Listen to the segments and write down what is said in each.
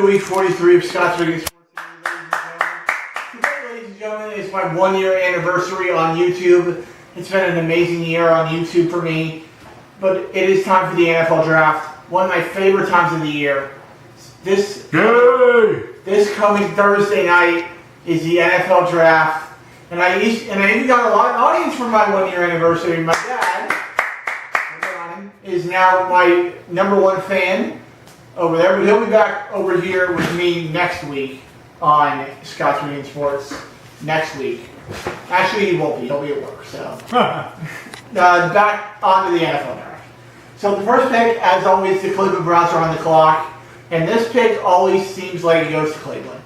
Week 43 of Scott's Wigan Sports. Today, ladies and gentlemen, is my 1 year anniversary on YouTube. It's been an amazing year on YouTube for me, but it is time for the NFL Draft. One of my favorite times of the year. This coming Thursday night is the NFL Draft, and I even got a lot of audience for my 1 year anniversary. My dad is now my #1 fan over there, but he'll be back over here with me next week on Scott's Wigan Sports next week. Actually, he won't be. He'll be at work. So back onto the NFL Draft. So the first pick, as always, the Cleveland Browns are on the clock, and this pick always seems like it goes to Cleveland.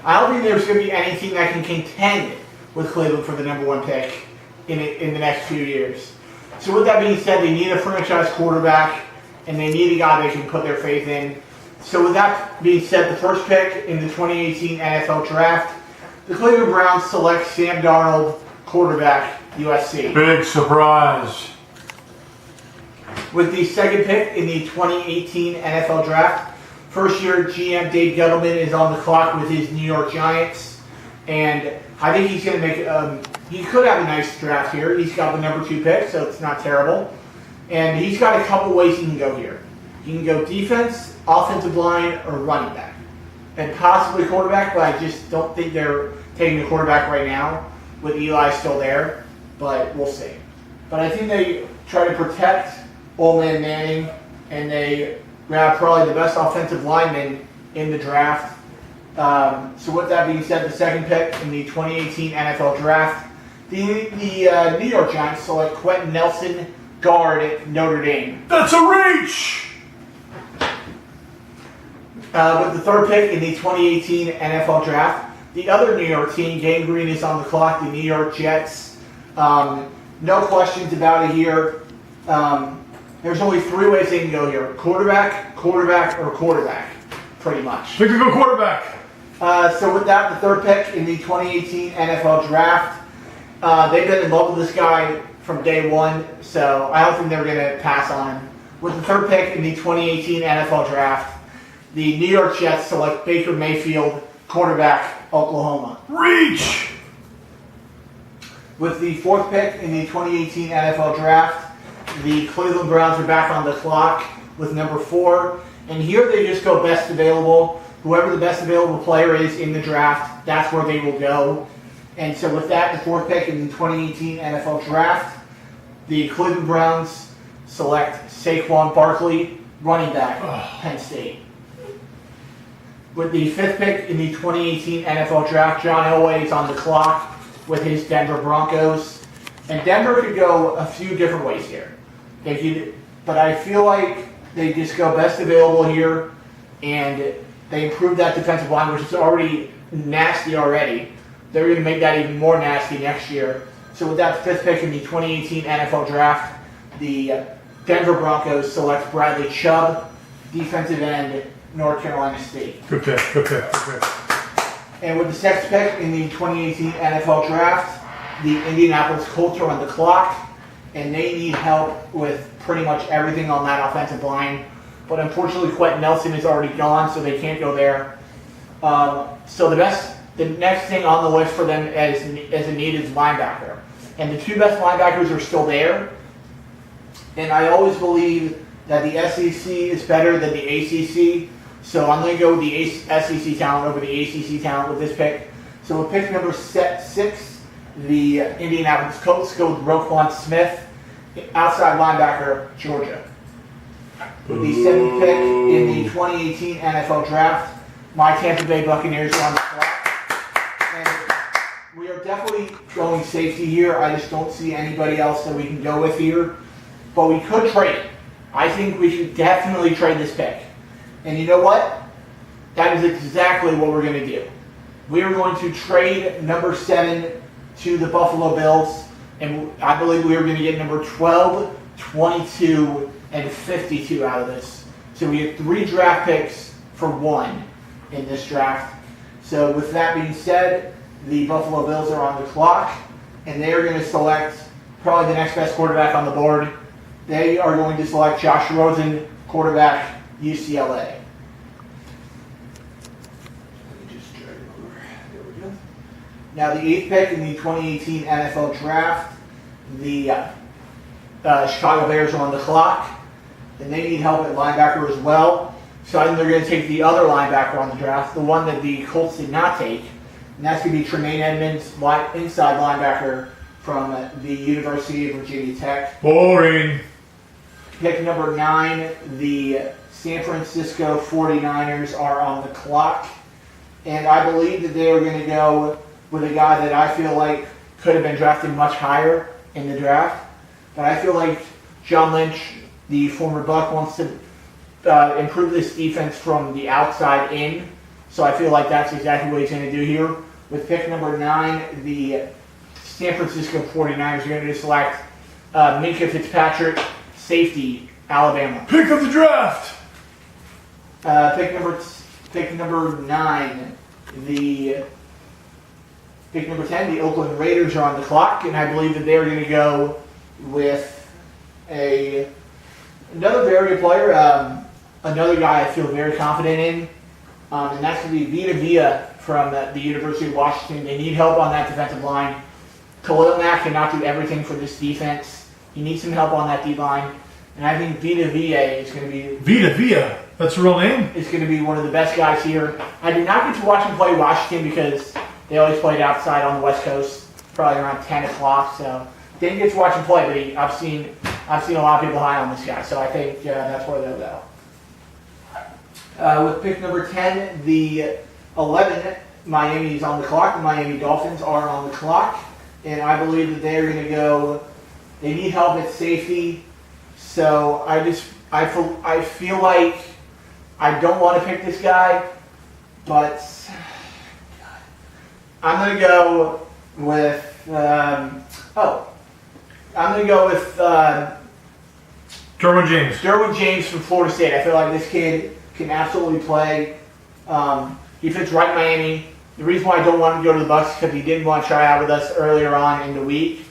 I don't think there's going to be any team that can contend with Cleveland for the #1 pick in the next few years. So with that being said, they need a franchise quarterback, and they need a guy they can put their faith in. So with that being said, the first pick in the 2018 NFL Draft, the Cleveland Browns select Sam Darnold, quarterback, USC. Big surprise. With the second pick in the 2018 NFL Draft, first-year GM Dave Gettleman is on the clock with his New York Giants, and I think he's going to make. He could have a nice draft here. He's got the #2 pick, so it's not terrible. And he's got a couple ways he can go here. He can go defense, offensive line, or running back. And possibly quarterback, but I just don't think they're taking the quarterback right now with Eli still there. But we'll see. But I think they try to protect Old Man Manning, and they grab probably the best offensive lineman in the draft. So with that being said, the second pick in the 2018 NFL Draft, the New York Giants select Quentin Nelson, guard at Notre Dame. That's a reach! With the third pick in the 2018 NFL Draft, the other New York team, Gang Green, is on the clock, the New York Jets. No questions about it here. There's only 3 ways they can go here. Quarterback, quarterback, or quarterback, pretty much. They can go quarterback. So with that, the third pick in the 2018 NFL Draft, they've been in love with this guy from day one, so I don't think they're going to pass on him. With the third pick in the 2018 NFL Draft, the New York Jets select Baker Mayfield, quarterback, Oklahoma. Reach! With the fourth pick in the 2018 NFL Draft, the Cleveland Browns are back on the clock with #4, and here they just go best available. Whoever the best available player is in the draft, that's where they will go. And so with that, the fourth pick in the 2018 NFL Draft, the Cleveland Browns select Saquon Barkley, running back, Penn State. With the fifth pick in the 2018 NFL Draft, John Elway is on the clock with his Denver Broncos. And Denver could go a few different ways here. But I feel like they just go best available here, and they improve that defensive line, which is already nasty already. They're going to make that even more nasty next year. So with that fifth pick in the 2018 NFL Draft, the Denver Broncos select Bradley Chubb, defensive end, North Carolina State. Good pick, good pick, good pick. And with the sixth pick in the 2018 NFL Draft, the Indianapolis Colts are on the clock, and they need help with pretty much everything on that offensive line. But unfortunately, Quentin Nelson is already gone, so they can't go there. So the next thing on the list for them as a need is linebacker. And the 2 best linebackers are still there. And I always believe that the SEC is better than the ACC. So I'm going to go with the SEC talent over the ACC talent with this pick. So with pick number 6, the Indianapolis Colts go with Roquan Smith, outside linebacker, Georgia. With the 7th pick in the 2018 NFL Draft, my Tampa Bay Buccaneers are on the clock. And we are definitely going safety here. I just don't see anybody else that we can go with here. But we could trade it. I think we should definitely trade this pick. And you know what? That is exactly what we're going to do. We are going to trade number 7 to the Buffalo Bills. And I believe we are going to get number 12, 22, and 52 out of this. So we have 3 draft picks for 1 in this draft. So with that being said, the Buffalo Bills are on the clock, and they are going to select probably the next best quarterback on the board. They are going to select Josh Rosen, quarterback, UCLA. Now the 8th pick in the 2018 NFL Draft, the Chicago Bears are on the clock, and they need help at linebacker as well. So I think they're going to take the other linebacker on the draft, the one that the Colts did not take, and that's going to be Tremaine Edmonds, inside linebacker from the University of Virginia Tech. Boring. Pick number 9, the San Francisco 49ers are on the clock, and I believe that they are going to go with a guy that I feel like could have been drafted much higher in the draft, but I feel like John Lynch, the former Buck, wants to improve this defense from the outside in. So I feel like that's exactly what he's going to do here. With pick number 9, the San Francisco 49ers are going to select Minkah Fitzpatrick, safety, Alabama. Pick of the draft. Pick number 9, pick number 10, the Oakland Raiders are on the clock, and I believe that they're going to go with another very good player. Another guy I feel very confident in, and that's going to be Vita Vea from the University of Washington. They need help on that defensive line. Khalil Mack cannot do everything for this defense. He needs some help on that D-line, and I think Vita Vea is going to be... Vita Vea? That's a real name? Is going to be one of the best guys here. I did not get to watch him play Washington because they always played outside on the West Coast, probably around 10 o'clock, so didn't get to watch him play, but I've seen a lot of people high on this guy, so I think that's where they'll go. With pick number 10, the 11, Miami is on the clock. The Miami Dolphins are on the clock, and I believe that they're going to go. They need help at safety, so I feel like I don't want to pick this guy, but I'm going to go with. I'm going to go with Derwin James. Derwin James from Florida State. I feel like this kid can absolutely play. He fits right in Miami. The reason why I don't want him to go to the Bucs is because he didn't want to try out with us earlier on in the week.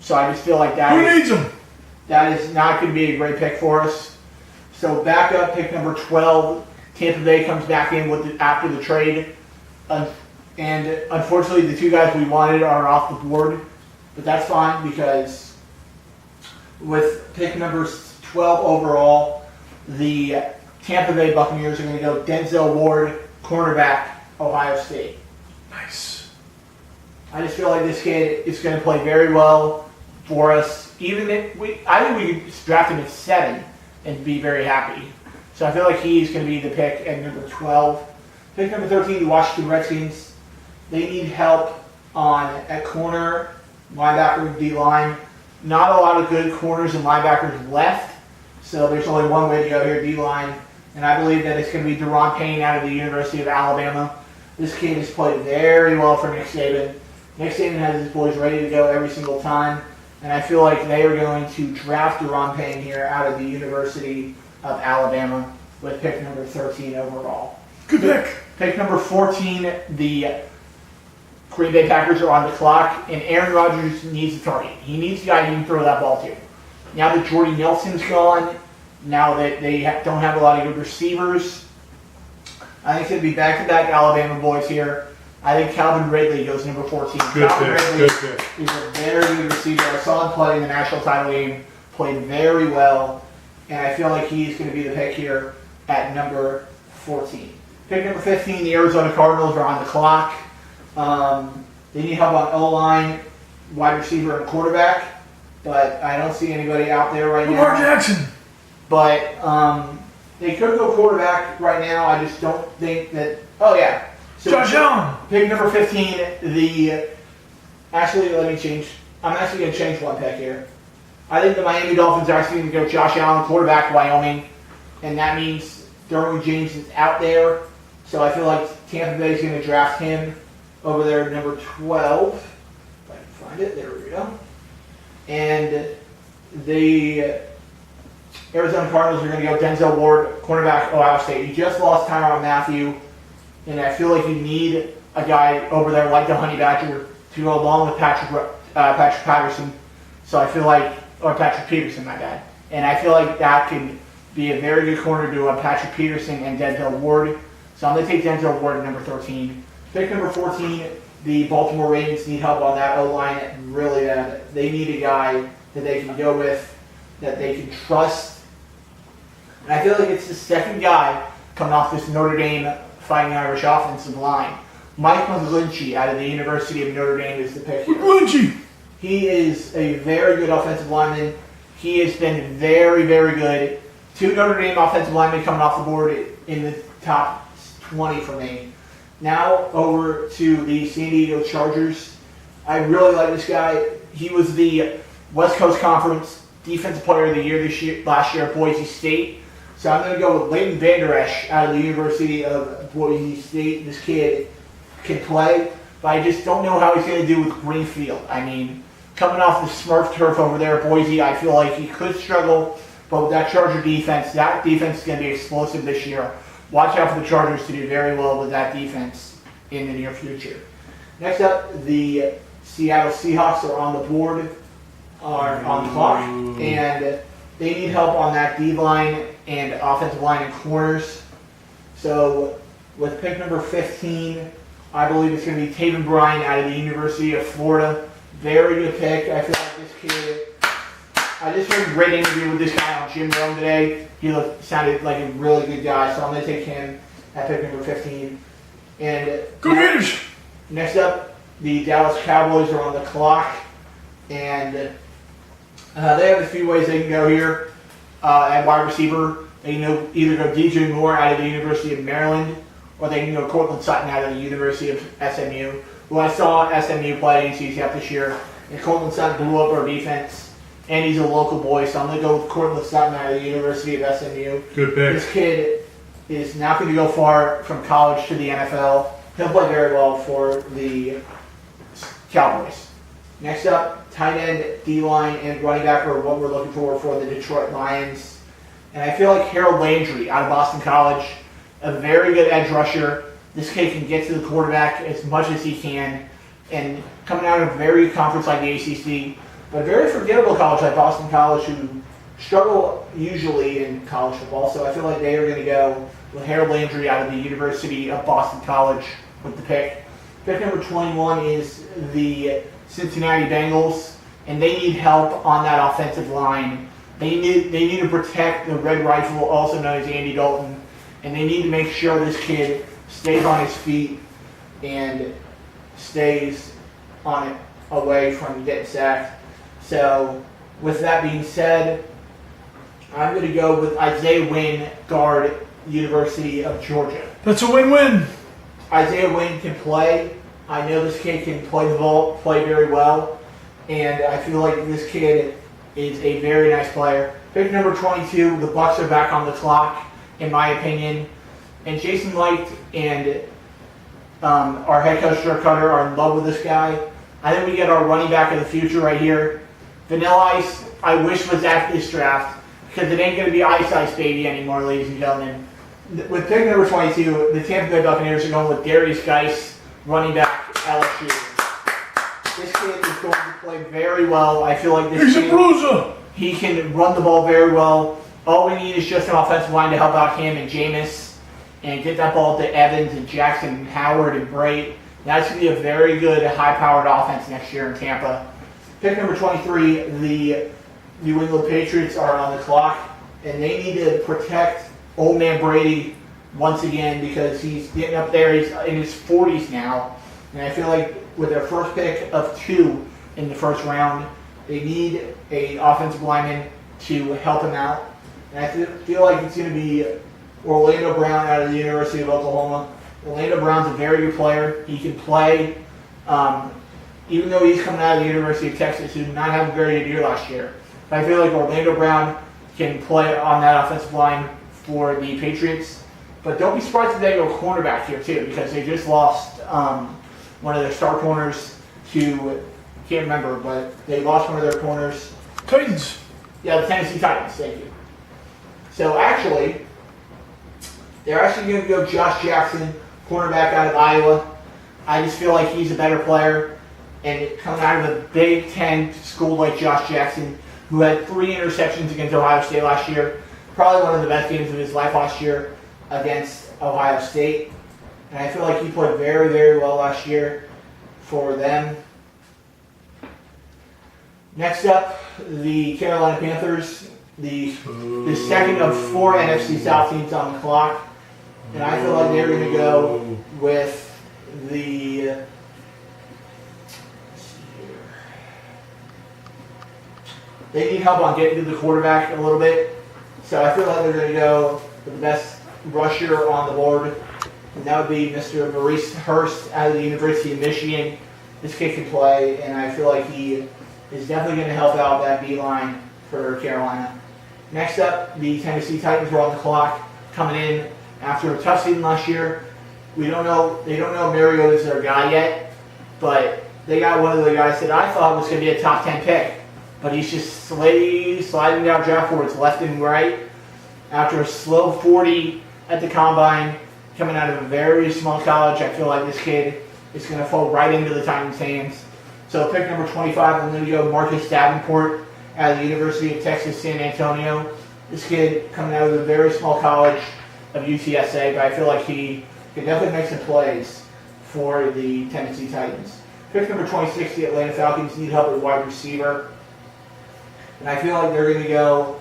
So I just feel like Who needs him? That is not going to be a great pick for us. So back up, pick number 12. Tampa Bay comes back in after the trade. And unfortunately, the two guys we wanted are off the board. But that's fine because with pick number 12 overall, the Tampa Bay Buccaneers are going to go Denzel Ward, cornerback, Ohio State. Nice. I just feel like this kid is going to play very well for us. I think we could draft him at 7 and be very happy. So I feel like he's going to be the pick at number 12. Pick number 13, the Washington Redskins. They need help at corner, linebacker, D-line. Not a lot of good corners and linebackers left. So there's only one way to go here, D-line. And I believe that it's going to be Deron Payne out of the University of Alabama. This kid has played very well for Nick Saban. Nick Saban has his boys ready to go every single time. And I feel like they are going to draft Deron Payne here out of the University of Alabama with pick number 13 overall. Good pick. Pick number 14, the Green Bay Packers are on the clock, and Aaron Rodgers needs a target. He needs a guy he can throw that ball to. Now that Jordy Nelson's gone, now that they don't have a lot of good receivers, I think it's going to be back-to-back Alabama boys here. I think Calvin Ridley goes number 14. Good Calvin pick. Ridley Good pick. is a very good receiver. I saw him play in the national title game, played very well, and I feel like he's going to be the pick here at number 14. Pick number 15, the Arizona Cardinals are on the clock. They need help on O-line, wide receiver, and quarterback, but I don't see anybody out there right now. Lamar Jackson. But they could go quarterback right now. I just don't think that. Oh yeah, so Josh Allen. Pick number 15. Actually, let me change. I'm actually going to change one pick here. I think the Miami Dolphins are actually going to go Josh Allen, quarterback, Wyoming, and that means Derwin James is out there. So I feel like Tampa Bay is going to draft him over there at number 12. If I can find it, there we go. And the Arizona Cardinals are going to go Denzel Ward, cornerback, Ohio State. You just lost Tyrann Mathieu, and I feel like you need a guy over there like the Honey Badger to go along with Patrick Patterson. So I feel like, or Patrick Peterson, my bad. And I feel like that could be a very good corner to Patrick Peterson and Denzel Ward. So I'm going to take Denzel Ward at number 13. Pick number 14, The Baltimore Ravens need help on that O-line really bad. They need a guy that they can go with, that they can trust. And I feel like it's the second guy coming off this Notre Dame Fighting Irish offensive line. Mike McGlinchey out of the University of Notre Dame is the pick here. McGlinchey. He is a very good offensive lineman. He has been very, very good. 2 Notre Dame offensive linemen coming off the board in the top 20 for me. Now over to the San Diego Chargers. I really like this guy. He was the West Coast Conference Defensive Player of the Year last year at Boise State. So I'm going to go with Leighton Vander Esch out of the University of Boise State. This kid can play, but I just don't know how he's going to do with Greenfield. I mean, coming off the Smurf turf over there at Boise, I feel like he could struggle, but with that Charger defense, that defense is going to be explosive this year. Watch out for the Chargers to do very well with that defense in the near future. Next up, the Seattle Seahawks are on the board, are on the clock, and they need help on that D-line and offensive line and corners. So with pick number 15, I believe it's going to be Taven Bryan out of the University of Florida. Very good pick. I feel like this kid, I just heard a great interview with this guy on Jim Rome today. He sounded like a really good guy, so I'm going to take him at pick number 15. And Go Gators! Next up, the Dallas Cowboys are on the clock, and they have a few ways they can go here at wide receiver. They can either go DJ Moore out of the University of Maryland, or they can go Cortland Sutton out of the University of SMU. Who I saw SMU play in CCF this year, and Cortland Sutton blew up our defense, and he's a local boy, so I'm going to go with Cortland Sutton out of the University of SMU. Good pick. This kid is not going to go far from college to the NFL. He'll play very well for the Cowboys. Next up, tight end, D-line, and running back are what we're looking for the Detroit Lions. And I feel like Harold Landry out of Boston College, a very good edge rusher. This kid can get to the quarterback as much as he can. And coming out of a very good conference like the ACC, but a very forgettable college like Boston College, who struggle usually in college football. So I feel like they are going to go with Harold Landry out of the University of Boston College with the pick. Pick number 21 is the Cincinnati Bengals, and they need help on that offensive line. They need to protect the Red Rifle, also known as Andy Dalton, and they need to make sure this kid stays on his feet and stays on it away from getting sacked. So with that being said, I'm going to go with Isaiah Wynn, guard, University of Georgia. That's a win-win. Isaiah Wynn can play. I know this kid can play the ball, play very well, and I feel like this kid is a very nice player. Pick number 22, the Bucs are back on the clock, in my opinion. And Jason Licht and our head coach, Dirk Cutter, are in love with this guy. I think we get our running back of the future right here. Vanilla Ice, I wish was at this draft, because it ain't going to be Ice Baby anymore, ladies and gentlemen. With pick number 22, the Tampa Bay Buccaneers are going with Darius Geis, running back LSU. This kid is going to play very well. I feel like this He's kid, a bruiser. he can run the ball very well. All we need is just an offensive line to help out him and Jameis and get that ball to Evans and Jackson and Howard and Brait. That's going to be a very good, high-powered offense next year in Tampa. Pick number 23, the New England Patriots are on the clock, and they need to protect old man Brady once again because he's getting up there. He's in his 40s now, and I feel like with their first pick of 2 in the first round, they need an offensive lineman to help him out. And I feel like it's going to be Orlando Brown out of the University of Oklahoma. Orlando Brown's a very good player. He can play. Even though he's coming out of the University of Texas, who did not have a very good year last year. But I feel like Orlando Brown can play on that offensive line for the Patriots. But don't be surprised if they go cornerback here too, because they just lost one of their star corners to, can't remember, but they lost one of their corners. Titans. Yeah, the Tennessee Titans, thank you. So actually, they're actually going to go Josh Jackson, cornerback out of Iowa. I just feel like he's a better player. And coming out of a Big Ten school like Josh Jackson, who had 3 interceptions against Ohio State last year, probably one of the best games of his life last year against Ohio State. And I feel like he played very, very well last year. for them. Next up, the Carolina Panthers, the second of 4 NFC South teams on the clock. And I feel like they're going to go with the... let's see here. They need help on getting to the quarterback a little bit. So I feel like they're going to go with the best rusher on the board. And that would be Mr. Maurice Hurst out of the University of Michigan. This kid can play, and I feel like he is definitely going to help out that B-line for Carolina. Next up, the Tennessee Titans were on the clock, coming in after a tough season last year. They don't know Mariota's their guy yet, but they got one of the guys that I thought was going to be a top 10 pick. But he's just sliding down draft boards left and right after a slow 40 at the combine, coming out of a very small college. I feel like this kid is going to fall right into the Titans' hands. So pick number 25, I'm going to go Marcus Davenport out of the University of Texas San Antonio. This kid coming out of a very small college of UTSA, but I feel like he can definitely make some plays for the Tennessee Titans. Pick number 26, the Atlanta Falcons need help with wide receiver. And I feel like they're going to go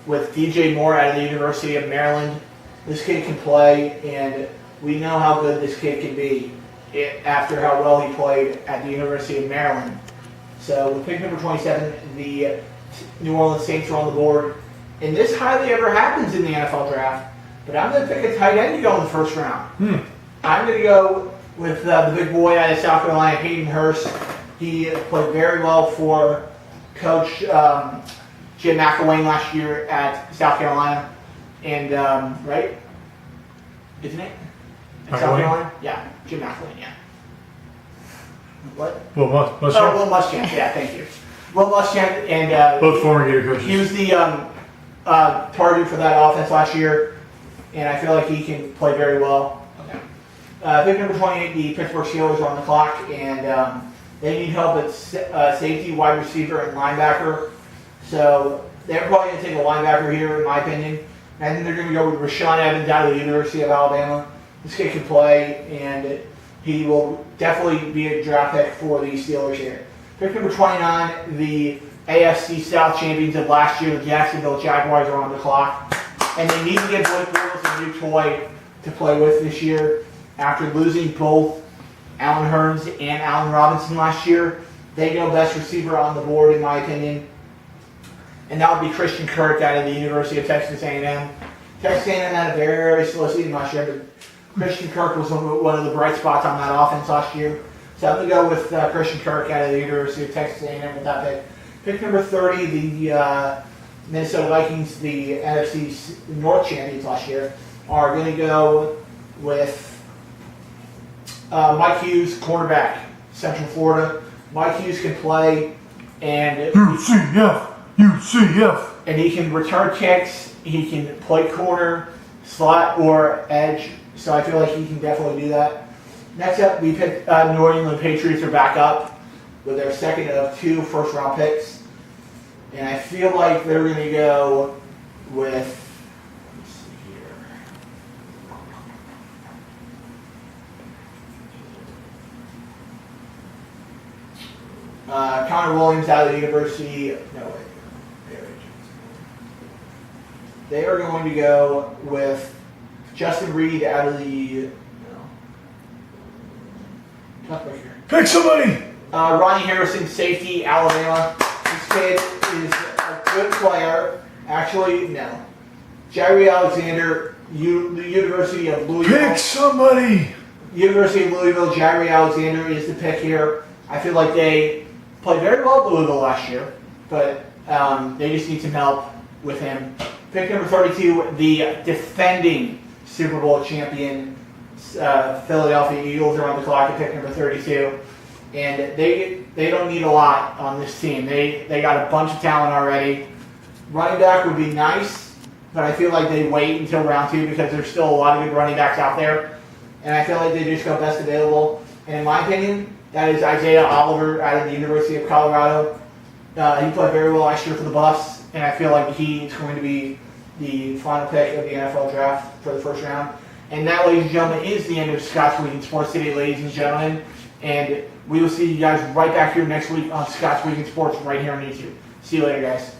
with DJ Moore out of the University of Maryland. This kid can play, and we know how good this kid can be after how well he played at the University of Maryland. So with pick number 27, the New Orleans Saints are on the board. And this hardly ever happens in the NFL draft, but I'm going to pick a tight end to go in the first round. I'm going to go with the big boy out of South Carolina, Hayden Hurst. He played very well for Coach Jim McElwain last year at South Carolina. And, right? Isn't it? At South Carolina? Yeah, Jim McElwain, yeah. What? Will Muschamp? Oh, Will Muschamp, yeah, thank you. Will Muschamp, and Both former Gator coaches. he was the target for that offense last year, and I feel like he can play very well. Okay. Pick number 28, the Pittsburgh Steelers are on the clock, and they need help at safety, wide receiver, and linebacker. So they're probably going to take a linebacker here, in my opinion. I think they're going to go with Rashaan Evans out of the University of Alabama. This kid can play, and he will definitely be a draft pick for the Steelers here. Pick number 29, the AFC South champions of last year, the Jacksonville Jaguars, are on the clock. And they need to get Blake Bortles a new toy to play with this year. After losing both Allen Hurns and Allen Robinson last year, they go best receiver on the board, in my opinion. And that would be Christian Kirk out of the University of Texas A&M. Texas A&M had a very slow season last year, but Christian Kirk was one of the bright spots on that offense last year. So I'm going to go with Christian Kirk out of the University of Texas A&M with that pick. Pick number 30, the Minnesota Vikings, the NFC North champions last year, are going to go with Mike Hughes, cornerback, Central Florida. Mike Hughes can play, and UCF. And he can return kicks. He can play corner, slot, or edge. So I feel like he can definitely do that. Next up, we picked New England Patriots are back up with their second of 2 first-round picks. And I feel like they're going to go with, let's see here. Connor Williams out of the University, they are going to go with Justin Reed out of the, Pick somebody! Ronnie Harrison, safety, Alabama. This kid is a good player. Actually, no. Jair Alexander, the University of Louisville. Pick somebody! University of Louisville, Jair Alexander is the pick here. I feel like they played very well at Louisville last year, but they just need some help with him. Pick number 32, the defending Super Bowl champion Philadelphia Eagles are on the clock at pick number 32. And they don't need a lot on this team. They got a bunch of talent already. Running back would be nice, but I feel like they wait until round 2 because there's still a lot of good running backs out there. And I feel like they just go best available. And in my opinion, that is Isaiah Oliver out of the University of Colorado. He played very well last year for the Buffs, and I feel like he's going to be the final pick of the NFL draft for the first round. And that, ladies and gentlemen, is the end of Scott's Week in Sports City, ladies and gentlemen. And we will see you guys right back here next week on Scott's Weekend Sports right here on YouTube. See you later, guys.